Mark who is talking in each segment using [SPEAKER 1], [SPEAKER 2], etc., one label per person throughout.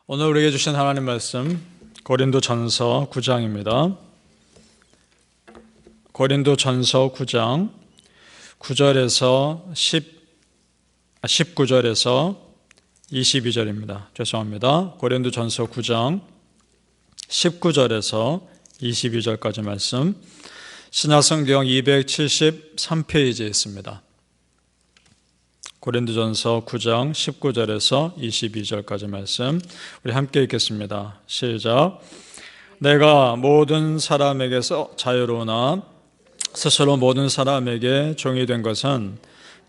[SPEAKER 1] 오늘 우리에게 주신 하나님 말씀 고린도전서 9장입니다. 고린도전서 9장 19절에서 22절입니다. 죄송합니다. 고린도전서 9장 19절에서 22절까지 말씀, 신약성경 273페이지에 있습니다. 고린도전서 9장 19절에서 22절까지 말씀, 우리 함께 읽겠습니다. 시작. 내가 모든 사람에게서 자유로우나 스스로 모든 사람에게 종이 된 것은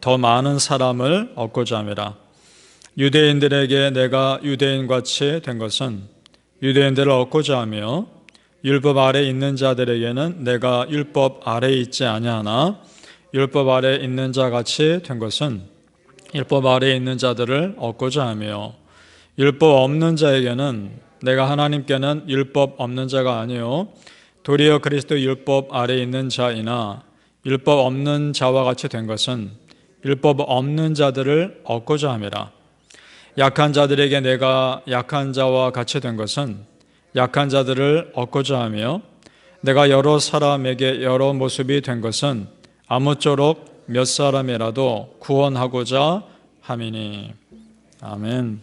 [SPEAKER 1] 더 많은 사람을 얻고자 함이라. 유대인들에게 내가 유대인같이 된 것은 유대인들을 얻고자 하며, 율법 아래 있는 자들에게는 내가 율법 아래 있지 아니하나 율법 아래 있는 자같이 된 것은 율법 아래에 있는 자들을 얻고자 하며, 율법 없는 자에게는 내가 하나님께는 율법 없는 자가 아니요 도리어 그리스도 율법 아래에 있는 자이나 율법 없는 자와 같이 된 것은 율법 없는 자들을 얻고자 함이라. 약한 자들에게 내가 약한 자와 같이 된 것은 약한 자들을 얻고자 하며, 내가 여러 사람에게 여러 모습이 된 것은 아무쪼록 몇 사람이라도 구원하고자 함이니. 아멘.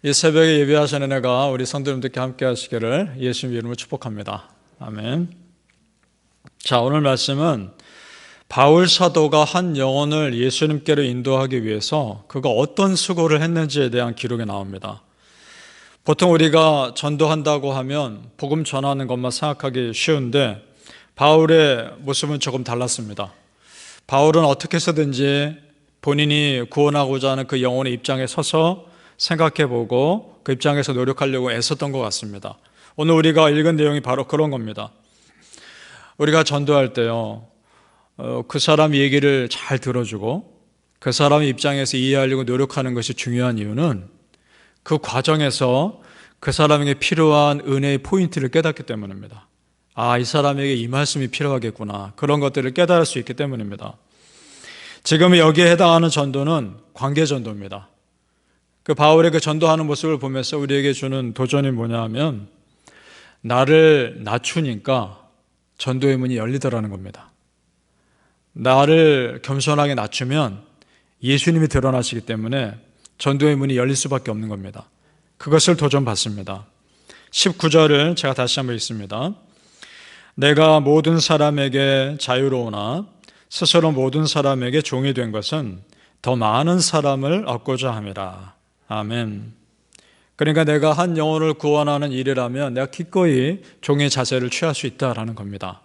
[SPEAKER 1] 이 새벽에 예배하시는 은혜가 우리 성도님들께 함께 하시기를 예수님 이름으로 축복합니다. 아멘. 자, 오늘 말씀은 바울 사도가 한 영혼을 예수님께로 인도하기 위해서 그가 어떤 수고를 했는지에 대한 기록이 나옵니다. 보통 우리가 전도한다고 하면 복음 전하는 것만 생각하기 쉬운데, 바울의 모습은 조금 달랐습니다. 바울은 어떻게 해서든지 본인이 구원하고자 하는 그 영혼의 입장에 서서 생각해보고 그 입장에서 노력하려고 애썼던 것 같습니다. 오늘 우리가 읽은 내용이 바로 그런 겁니다. 우리가 전도할 때요, 그 사람 얘기를 잘 들어주고 그 사람의 입장에서 이해하려고 노력하는 것이 중요한 이유는 그 과정에서 그 사람에게 필요한 은혜의 포인트를 깨닫기 때문입니다. 아, 이 사람에게 이 말씀이 필요하겠구나, 그런 것들을 깨달을 수 있기 때문입니다. 지금 여기에 해당하는 전도는 관계 전도입니다. 그 바울의 그 전도하는 모습을 보면서 우리에게 주는 도전이 뭐냐 하면, 나를 낮추니까 전도의 문이 열리더라는 겁니다. 나를 겸손하게 낮추면 예수님이 드러나시기 때문에 전도의 문이 열릴 수밖에 없는 겁니다. 그것을 도전받습니다. 19절을 제가 다시 한번 읽습니다. 내가 모든 사람에게 자유로우나 스스로 모든 사람에게 종이 된 것은 더 많은 사람을 얻고자 함이라. 아멘. 그러니까 내가 한 영혼을 구원하는 일이라면 내가 기꺼이 종의 자세를 취할 수 있다라는 겁니다.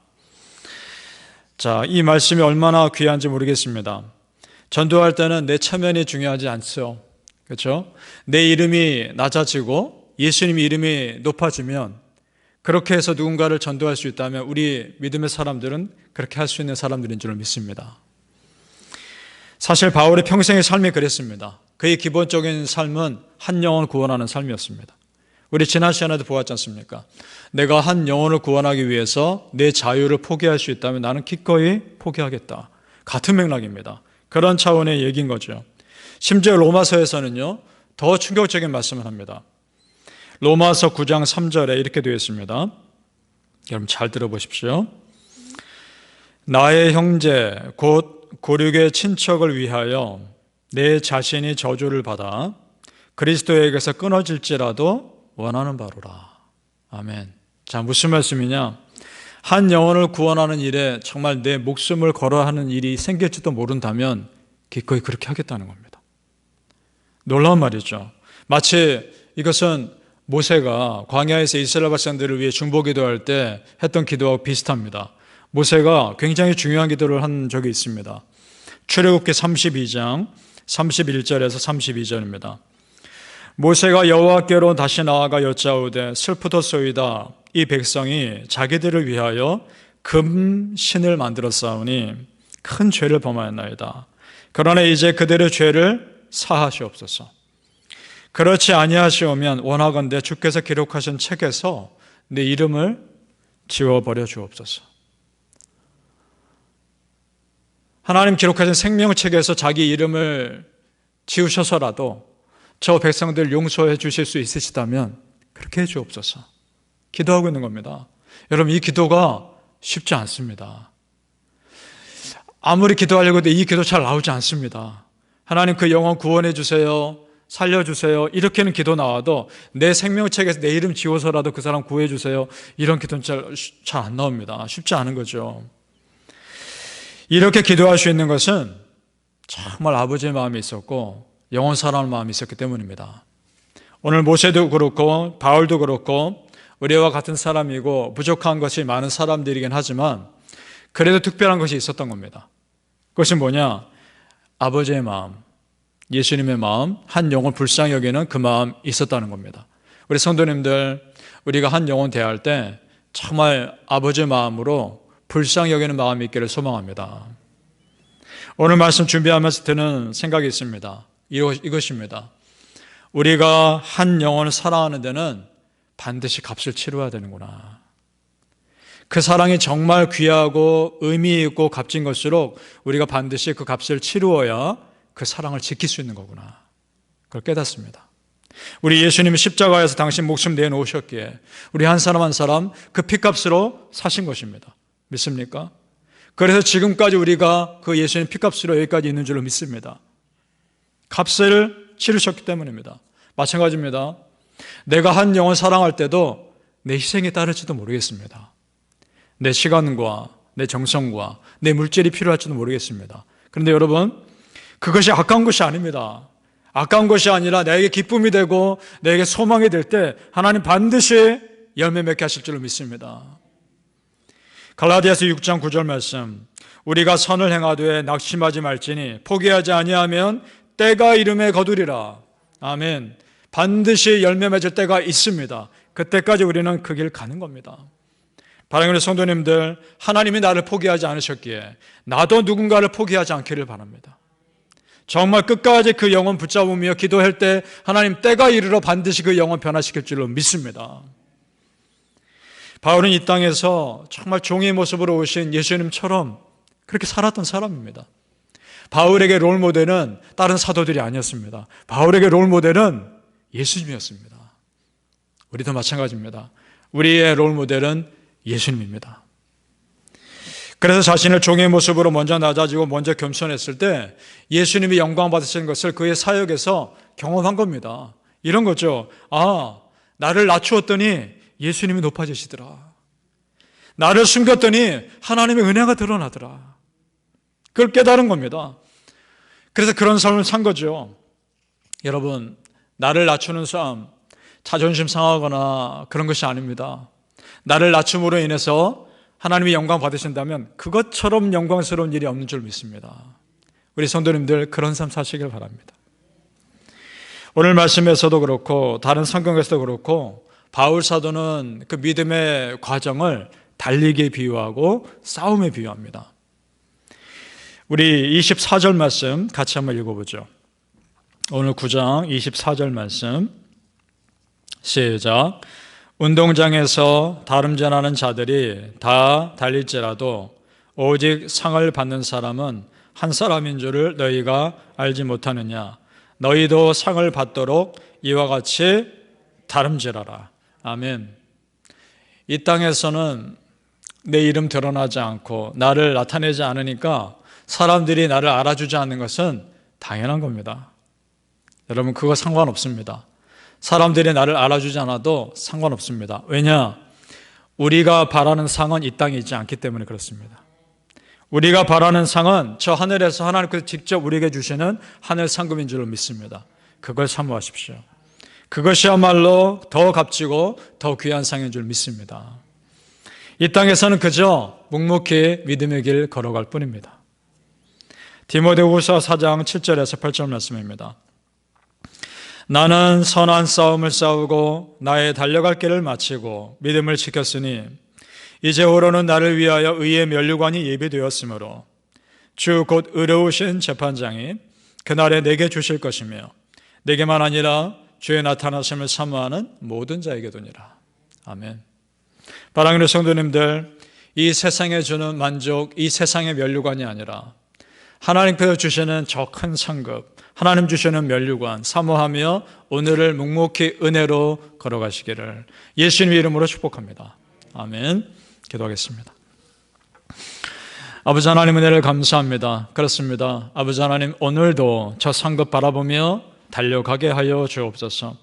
[SPEAKER 1] 자, 이 말씀이 얼마나 귀한지 모르겠습니다. 전도할 때는 내 체면이 중요하지 않죠. 그렇죠? 내 이름이 낮아지고 예수님 이름이 높아지면, 그렇게 해서 누군가를 전도할 수 있다면 우리 믿음의 사람들은 그렇게 할 수 있는 사람들인 줄 믿습니다. 사실 바울의 평생의 삶이 그랬습니다. 그의 기본적인 삶은 한 영혼을 구원하는 삶이었습니다. 우리 지난 시간에도 보았지 않습니까? 내가 한 영혼을 구원하기 위해서 내 자유를 포기할 수 있다면 나는 기꺼이 포기하겠다. 같은 맥락입니다. 그런 차원의 얘기인 거죠. 심지어 로마서에서는요, 더 충격적인 말씀을 합니다. 로마서 9장 3절에 이렇게 되어 있습니다. 여러분 잘 들어보십시오. 나의 형제 곧 고륙의 친척을 위하여 내 자신이 저주를 받아 그리스도에게서 끊어질지라도 원하는 바로라. 아멘. 자, 무슨 말씀이냐? 한 영혼을 구원하는 일에 정말 내 목숨을 걸어야 하는 일이 생길지도 모른다면 기꺼이 그렇게 하겠다는 겁니다. 놀라운 말이죠. 마치 이것은 모세가 광야에서 이스라엘 백성들을 위해 중보기도할 때 했던 기도와 비슷합니다. 모세가 굉장히 중요한 기도를 한 적이 있습니다. 출애굽기 32장 31절에서 32절입니다. 모세가 여호와께로 다시 나아가 여짜오되 슬프도소이다. 이 백성이 자기들을 위하여 금신을 만들었사오니 큰 죄를 범하였나이다. 그러나 이제 그들의 죄를 사하시옵소서. 그렇지 아니하시오면 원하건대 주께서 기록하신 책에서 내 이름을 지워버려 주옵소서. 하나님 기록하신 생명책에서 자기 이름을 지우셔서라도 저 백성들 용서해 주실 수 있으시다면 그렇게 해 주옵소서. 기도하고 있는 겁니다. 여러분, 이 기도가 쉽지 않습니다. 아무리 기도하려고 해도 이 기도 잘 나오지 않습니다. 하나님, 그 영혼 구원해 주세요, 살려주세요, 이렇게는 기도 나와도 내 생명책에서 내 이름 지워서라도 그 사람 구해 주세요, 이런 기도는 잘 안 나옵니다. 쉽지 않은 거죠. 이렇게 기도할 수 있는 것은 정말 아버지의 마음이 있었고 영원 사랑할 마음이 있었기 때문입니다. 오늘 모세도 그렇고 바울도 그렇고 우리와 같은 사람이고 부족한 것이 많은 사람들이긴 하지만 그래도 특별한 것이 있었던 겁니다. 그것이 뭐냐? 아버지의 마음, 예수님의 마음, 한 영혼 불쌍히 여기는 그 마음 있었다는 겁니다. 우리 성도님들, 우리가 한 영혼 대할 때 정말 아버지의 마음으로 불쌍히 여기는 마음이 있기를 소망합니다. 오늘 말씀 준비하면서 드는 생각이 있습니다. 이것입니다. 우리가 한 영혼을 사랑하는 데는 반드시 값을 치러야 되는구나. 그 사랑이 정말 귀하고 의미 있고 값진 것일수록 우리가 반드시 그 값을 치루어야 그 사랑을 지킬 수 있는 거구나. 그걸 깨닫습니다. 우리 예수님이 십자가에서 당신 목숨 내놓으셨기에 우리 한 사람 한 사람 그 피값으로 사신 것입니다. 믿습니까? 그래서 지금까지 우리가 그 예수님 피값으로 여기까지 있는 줄로 믿습니다. 값을 치르셨기 때문입니다. 마찬가지입니다. 내가 한 영혼 사랑할 때도 내 희생이 따를지도 모르겠습니다. 내 시간과 내 정성과 내 물질이 필요할지도 모르겠습니다. 그런데 여러분, 그것이 아까운 것이 아닙니다. 아까운 것이 아니라 내게 기쁨이 되고 내게 소망이 될 때 하나님 반드시 열매 맺게 하실 줄로 믿습니다. 갈라디아서 6장 9절 말씀, 우리가 선을 행하되 낙심하지 말지니 포기하지 아니하면 때가 이름에 거두리라. 아멘. 반드시 열매 맺을 때가 있습니다. 그때까지 우리는 그 길 가는 겁니다. 바라는 성도님들, 하나님이 나를 포기하지 않으셨기에 나도 누군가를 포기하지 않기를 바랍니다. 정말 끝까지 그 영혼 붙잡으며 기도할 때 하나님 때가 이르러 반드시 그 영혼 변화시킬 줄로 믿습니다. 바울은 이 땅에서 정말 종의 모습으로 오신 예수님처럼 그렇게 살았던 사람입니다. 바울에게 롤 모델은 다른 사도들이 아니었습니다. 바울에게 롤 모델은 예수님이었습니다. 우리도 마찬가지입니다. 우리의 롤 모델은 예수님입니다. 그래서 자신을 종의 모습으로 먼저 낮아지고 먼저 겸손했을 때 예수님이 영광 받으시는 것을 그의 사역에서 경험한 겁니다. 이런 거죠. 아, 나를 낮추었더니 예수님이 높아지시더라. 나를 숨겼더니 하나님의 은혜가 드러나더라. 그걸 깨달은 겁니다. 그래서 그런 삶을 산 거죠. 여러분, 나를 낮추는 삶, 자존심 상하거나 그런 것이 아닙니다. 나를 낮춤으로 인해서 하나님이 영광 받으신다면 그것처럼 영광스러운 일이 없는 줄 믿습니다. 우리 성도님들 그런 삶 사시길 바랍니다. 오늘 말씀에서도 그렇고 다른 성경에서도 그렇고 바울 사도는 그 믿음의 과정을 달리기에 비유하고 싸움에 비유합니다. 우리 24절 말씀 같이 한번 읽어보죠. 오늘 9장 24절 말씀 시작. 운동장에서 다름질하는 자들이 다 달릴지라도 오직 상을 받는 사람은 한 사람인 줄을 너희가 알지 못하느냐. 너희도 상을 받도록 이와 같이 다름질하라. 아멘. 이 땅에서는 내 이름 드러나지 않고 나를 나타내지 않으니까 사람들이 나를 알아주지 않는 것은 당연한 겁니다. 여러분, 그거 상관없습니다. 사람들이 나를 알아주지 않아도 상관없습니다. 왜냐? 우리가 바라는 상은 이 땅에 있지 않기 때문에 그렇습니다. 우리가 바라는 상은 저 하늘에서 하나님께서 직접 우리에게 주시는 하늘 상급인 줄로 믿습니다. 그걸 사모하십시오. 그것이야말로 더 값지고 더 귀한 상인 줄 믿습니다. 이 땅에서는 그저 묵묵히 믿음의 길 걸어갈 뿐입니다. 디모데후서 4장 7절에서 8절 말씀입니다. 나는 선한 싸움을 싸우고 나의 달려갈 길을 마치고 믿음을 지켰으니 이제후로는 나를 위하여 의의 면류관이 예비되었으므로 주 곧 의로우신 재판장이 그날에 내게 주실 것이며 내게만 아니라 주의 나타나심을 사모하는 모든 자에게도니라. 아멘. 사랑하는 성도님들, 이 세상에 주는 만족, 이 세상의 면류관이 아니라 하나님께서 주시는 저 큰 상급, 하나님 주시는 면류관 사모하며 오늘을 묵묵히 은혜로 걸어가시기를 예수님의 이름으로 축복합니다. 아멘. 기도하겠습니다. 아버지 하나님 은혜를 감사합니다. 그렇습니다. 아버지 하나님 오늘도 저 상급 바라보며 달려가게 하여 주옵소서.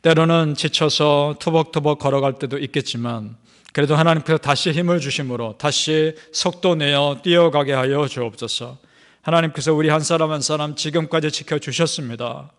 [SPEAKER 1] 때로는 지쳐서 투벅투벅 걸어갈 때도 있겠지만 그래도 하나님께서 다시 힘을 주심으로 다시 속도 내어 뛰어가게 하여 주옵소서. 하나님께서 우리 한 사람 한 사람 지금까지 지켜주셨습니다.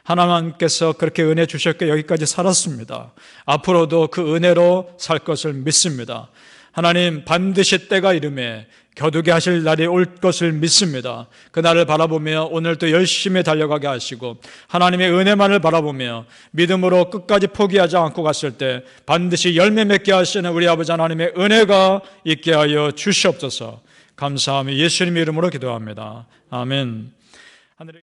[SPEAKER 1] 하나님께서 그렇게 은혜 주셨기에 여기까지 살았습니다. 앞으로도 그 은혜로 살 것을 믿습니다. 하나님 반드시 때가 이름에 겨두게 하실 날이 올 것을 믿습니다. 그날을 바라보며 오늘도 열심히 달려가게 하시고 하나님의 은혜만을 바라보며 믿음으로 끝까지 포기하지 않고 갔을 때 반드시 열매 맺게 하시는 우리 아버지 하나님의 은혜가 있게 하여 주시옵소서. 감사하며 예수님의 이름으로 기도합니다. 아멘.